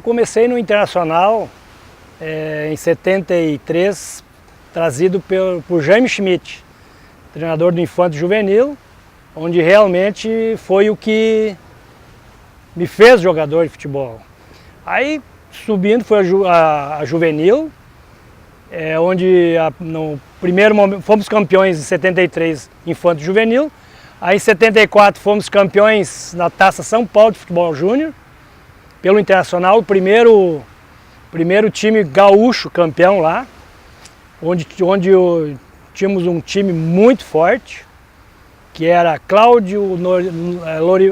comecei no Internacional em 73, trazido por Jaime Schmidt, treinador do Infanto Juvenil, onde realmente foi o que me fez jogador de futebol. Aí subindo foi a Juvenil, onde no primeiro momento fomos campeões em 73 Infanto Juvenil, aí em 74 fomos campeões na Taça São Paulo de Futebol Júnior, pelo Internacional, o primeiro time gaúcho campeão lá, onde tínhamos um time muito forte, que era Cláudio,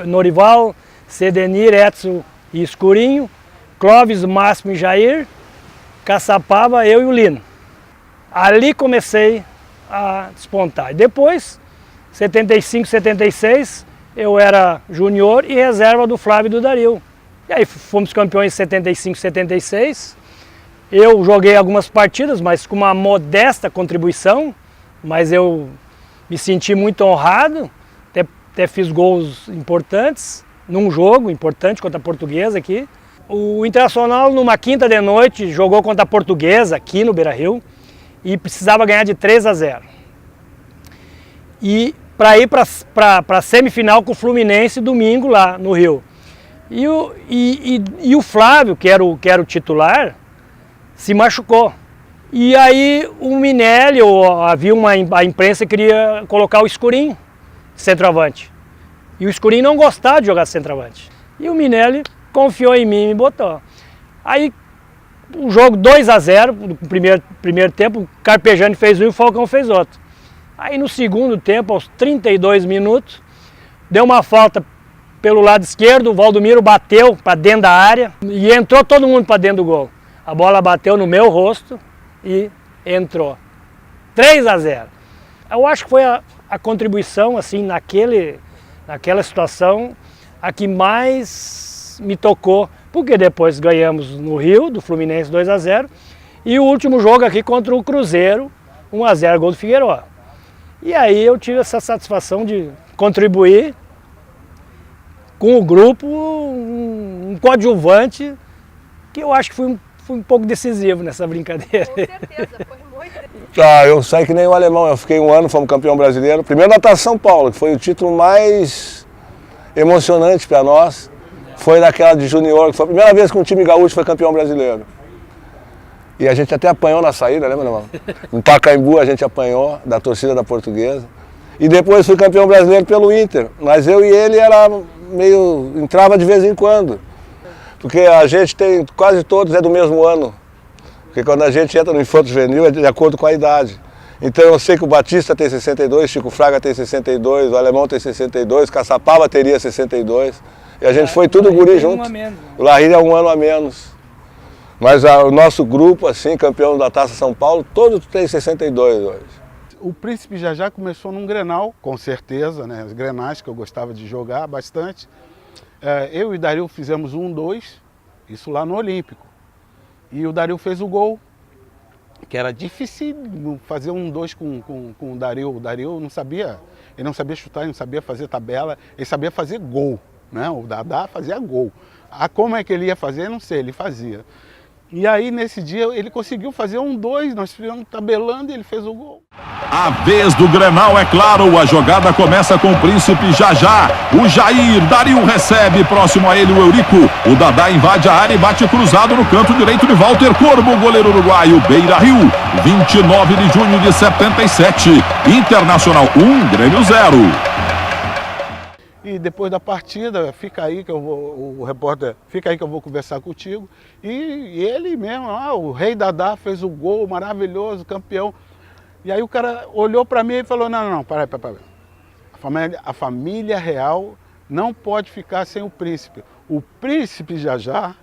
Norival, Cedenir, Edson e Escurinho, Clóvis, Máximo e Jair, Caçapava, eu e o Lino. Ali comecei a despontar. Depois, 75, 76, eu era júnior e reserva do Flávio e do Dario. E aí fomos campeões em 75, 76. Eu joguei algumas partidas, mas com uma modesta contribuição, mas eu me senti muito honrado, até fiz gols importantes, num jogo importante contra a Portuguesa aqui. O Internacional, numa quinta de noite, jogou contra a Portuguesa aqui no Beira-Rio e precisava ganhar de 3-0. E para ir para a semifinal com o Fluminense domingo lá no Rio. E o Flávio, que era o titular, se machucou. E aí o Minelli, havia a imprensa que queria colocar o Escurinho centroavante. E o Escurinho não gostava de jogar centroavante. E o Minelli confiou em mim e me botou. Aí o jogo 2-0, no primeiro tempo, o Carpegiani fez um e o Falcão fez outro. Aí no segundo tempo, aos 32 minutos, deu uma falta pelo lado esquerdo, o Valdomiro bateu para dentro da área e entrou todo mundo para dentro do gol. A bola bateu no meu rosto e entrou. 3-0. Eu acho que foi a contribuição, assim, naquela situação, a que mais me tocou, porque depois ganhamos no Rio, do Fluminense 2-0, e o último jogo aqui contra o Cruzeiro, 1-0, gol do Figueiredo. E aí eu tive essa satisfação de contribuir com o grupo, um coadjuvante, que eu acho que fui um pouco decisivo nessa brincadeira. Com certeza, foi muito. Eu saí que nem o alemão, eu fiquei um ano, fomos campeão brasileiro. Primeiro na Taça São Paulo, que foi o título mais emocionante para nós. Foi naquela de junior, que foi a primeira vez que um time gaúcho foi campeão brasileiro. E a gente até apanhou na saída, lembra, irmão? No Pacaembu a gente apanhou da torcida da Portuguesa. E depois fui campeão brasileiro pelo Inter. Mas eu e ele entrava de vez em quando. Porque a gente tem, quase todos é do mesmo ano. Porque quando a gente entra no Infanto Juvenil é de acordo com a idade. Então eu sei que o Batista tem 62, Chico Fraga tem 62, o Alemão tem 62, Caçapava teria 62. E a gente foi tudo guri junto. O Larry é um ano a menos. Mas o nosso grupo, assim, campeão da Taça São Paulo, todos tem 62 hoje. O Príncipe já começou num Grenal, com certeza, né? Os Grenais que eu gostava de jogar bastante. Eu e o Dario fizemos 1-2, isso lá no Olímpico. E o Dario fez o gol, que era difícil fazer 1-2 com o Dario. O Dario não sabia chutar, ele não sabia fazer tabela, ele sabia fazer gol, né? O Dadá fazia gol. Como é que ele ia fazer, não sei, ele fazia. E aí, nesse dia, ele conseguiu fazer 1-2, nós ficamos tabelando e ele fez o gol. A vez do Grenal, é claro, a jogada começa com o Príncipe já. O Jair, Dario recebe, próximo a ele o Eurico. O Dadá invade a área e bate cruzado no canto direito de Walter Corbo, goleiro uruguaio. Beira-Rio, 29 de junho de 77. Internacional 1, Grêmio 0. E depois da partida, fica aí que eu vou, o repórter, fica aí que eu vou conversar contigo. E ele mesmo, o Rei Dadá fez o gol maravilhoso, campeão. E aí o cara olhou para mim e falou, não, para. A família real não pode ficar sem o príncipe. O príncipe já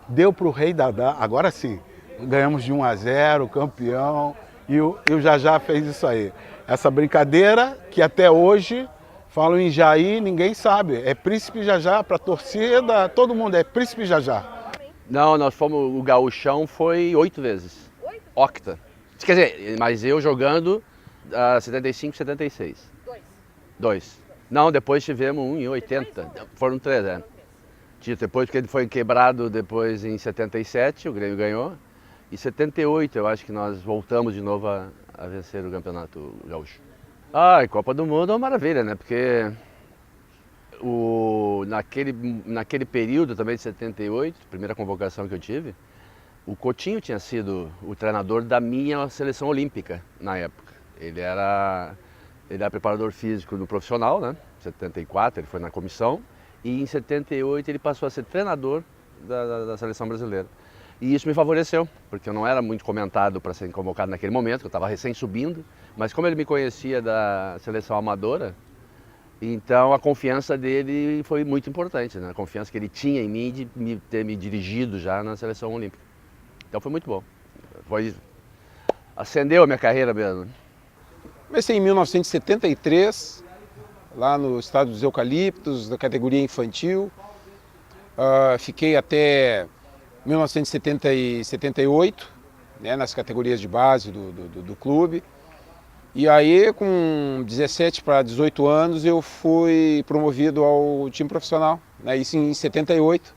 deu para o Rei Dadá, agora sim, ganhamos de 1-0, campeão, e o já fez isso aí. Essa brincadeira que até hoje... Falam em Jair, ninguém sabe. É Príncipe já para a torcida, todo mundo é Príncipe já. Não, nós fomos, o gauchão foi 8 vezes. 8? Octa. Quer dizer, mas eu jogando 75, 76. 2. Não, depois tivemos um em 80. Foram 3, Depois que ele foi quebrado depois em 77, o Grêmio ganhou. Em 78 eu acho que nós voltamos de novo a vencer o Campeonato Gaúcho. E Copa do Mundo é uma maravilha, né? Porque naquele período também de 78, primeira convocação que eu tive, o Coutinho tinha sido o treinador da minha seleção olímpica na época. Ele era preparador físico no profissional, né? Em 74 ele foi na comissão e em 78 ele passou a ser treinador da seleção brasileira. E isso me favoreceu, porque eu não era muito comentado para ser convocado naquele momento, que eu estava recém subindo, mas como ele me conhecia da seleção amadora, então a confiança dele foi muito importante, né? A confiança que ele tinha em mim de ter me dirigido já na seleção olímpica. Então foi muito bom. Acendeu a minha carreira mesmo. Comecei em 1973, lá no Estado dos Eucaliptos, da categoria infantil. Fiquei até 1978, né, nas categorias de base do clube. E aí, com 17 para 18 anos, eu fui promovido ao time profissional, né, isso em 78.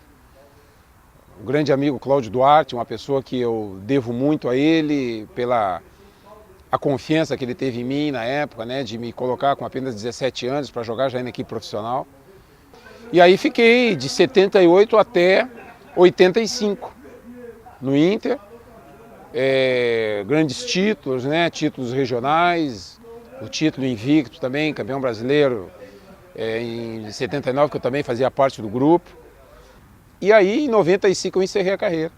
O grande amigo Cláudio Duarte, uma pessoa que eu devo muito a ele pela a confiança que ele teve em mim na época, né, de me colocar com apenas 17 anos para jogar já na equipe profissional. E aí fiquei de 78 até 85 no Inter, grandes títulos, né, títulos regionais, o título invicto também, campeão brasileiro em 79, que eu também fazia parte do grupo. E aí em 95 eu encerrei a carreira.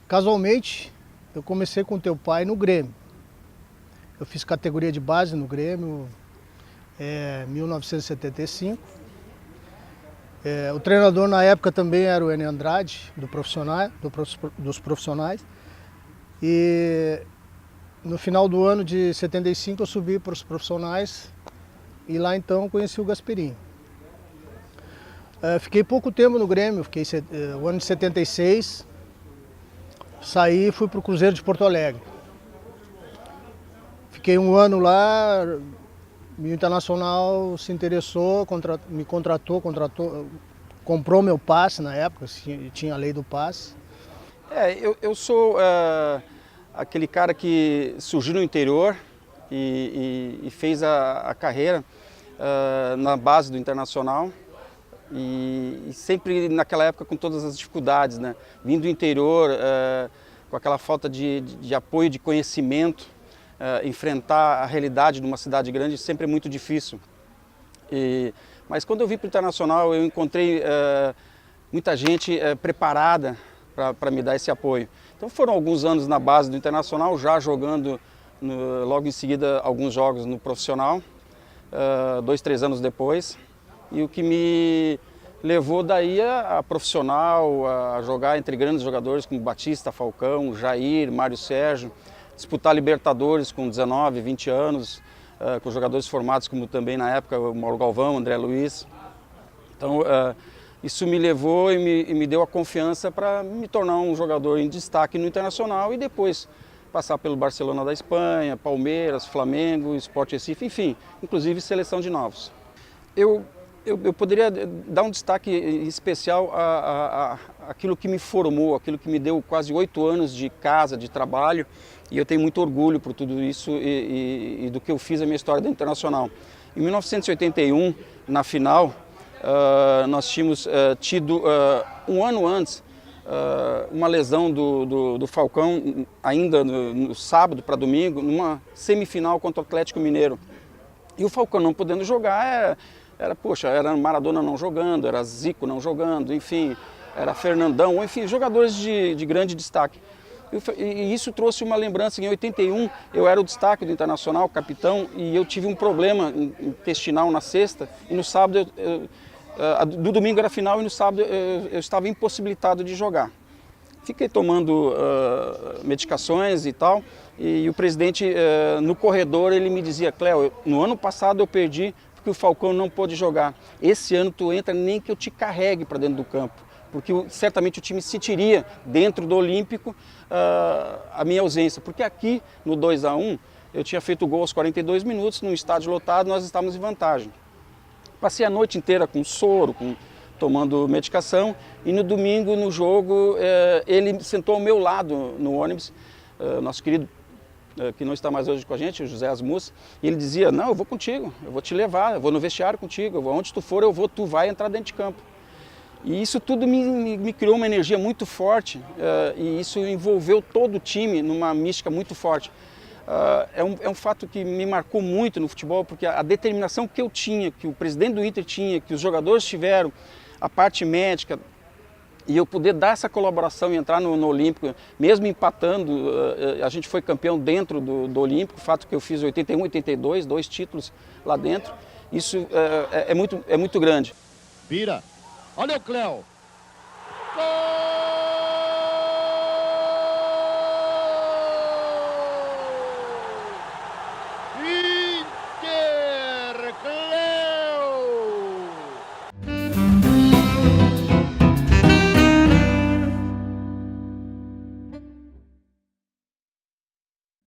Casualmente, eu comecei com teu pai no Grêmio. Eu fiz categoria de base no Grêmio em 1975. O treinador na época também era o Enio Andrade, dos profissionais. E no final do ano de 75 eu subi para os profissionais e lá então conheci o Gasperini. Fiquei pouco tempo no Grêmio, fiquei o ano de 76, saí e fui para o Cruzeiro de Porto Alegre. Fiquei um ano lá, o Internacional se interessou, me contratou, comprou meu passe na época, tinha a lei do passe. Eu sou aquele cara que surgiu no interior e fez a carreira na base do Internacional. E sempre naquela época com todas as dificuldades, né? Vindo do interior, com aquela falta de apoio, de conhecimento, enfrentar a realidade de uma cidade grande sempre é muito difícil. Mas quando eu vim para o Internacional eu encontrei muita gente preparada para me dar esse apoio. Então foram alguns anos na base do Internacional, já jogando logo em seguida alguns jogos no profissional, 2, 3 anos depois. E o que me levou daí a profissional, a jogar entre grandes jogadores como Batista, Falcão, Jair, Mário Sérgio, disputar Libertadores com 19, 20 anos, com jogadores formados como também na época o Mauro Galvão, André Luiz. Então isso me levou e me deu a confiança para me tornar um jogador em destaque no Internacional e depois passar pelo Barcelona da Espanha, Palmeiras, Flamengo, Sport Recife, enfim, inclusive seleção de novos. Eu poderia dar um destaque especial àquilo que me formou, aquilo que me deu quase 8 anos de casa, de trabalho, e eu tenho muito orgulho por tudo isso e do que eu fiz na minha história do Internacional. Em 1981, na final, nós tínhamos tido, um ano antes, uma lesão do Falcão, ainda no sábado para domingo, numa semifinal contra o Atlético Mineiro. E o Falcão não podendo jogar, era Maradona não jogando, era Zico não jogando, enfim, era Fernandão, enfim, jogadores de grande destaque. E isso trouxe uma lembrança, em 81 eu era o destaque do Internacional, capitão, e eu tive um problema intestinal na sexta, e no sábado, do domingo era final e no sábado eu estava impossibilitado de jogar. Fiquei tomando medicações e tal, e o presidente no corredor ele me dizia: Cléo, no ano passado eu perdi porque o Falcão não pôde jogar. Esse ano tu entra nem que eu te carregue para dentro do campo, porque certamente o time sentiria dentro do Olímpico a minha ausência, porque aqui no 2-1 eu tinha feito o gol aos 42 minutos, num estádio lotado nós estávamos em vantagem. Passei a noite inteira com soro, com tomando medicação, e no domingo, no jogo, ele sentou ao meu lado no ônibus, nosso querido, que não está mais hoje com a gente, o José Asmus, e ele dizia, não, eu vou contigo, eu vou te levar, eu vou no vestiário contigo, onde tu for eu vou, tu vai entrar dentro de campo. E isso tudo me criou uma energia muito forte, e isso envolveu todo o time numa mística muito forte. É um fato que me marcou muito no futebol, porque a determinação que eu tinha, que o presidente do Inter tinha, que os jogadores tiveram, a parte médica, e eu poder dar essa colaboração e entrar no Olímpico, mesmo empatando, a gente foi campeão dentro do Olímpico, o fato que eu fiz 81, 82, 2 títulos lá dentro, isso é muito grande. Vira, olha o Cléo,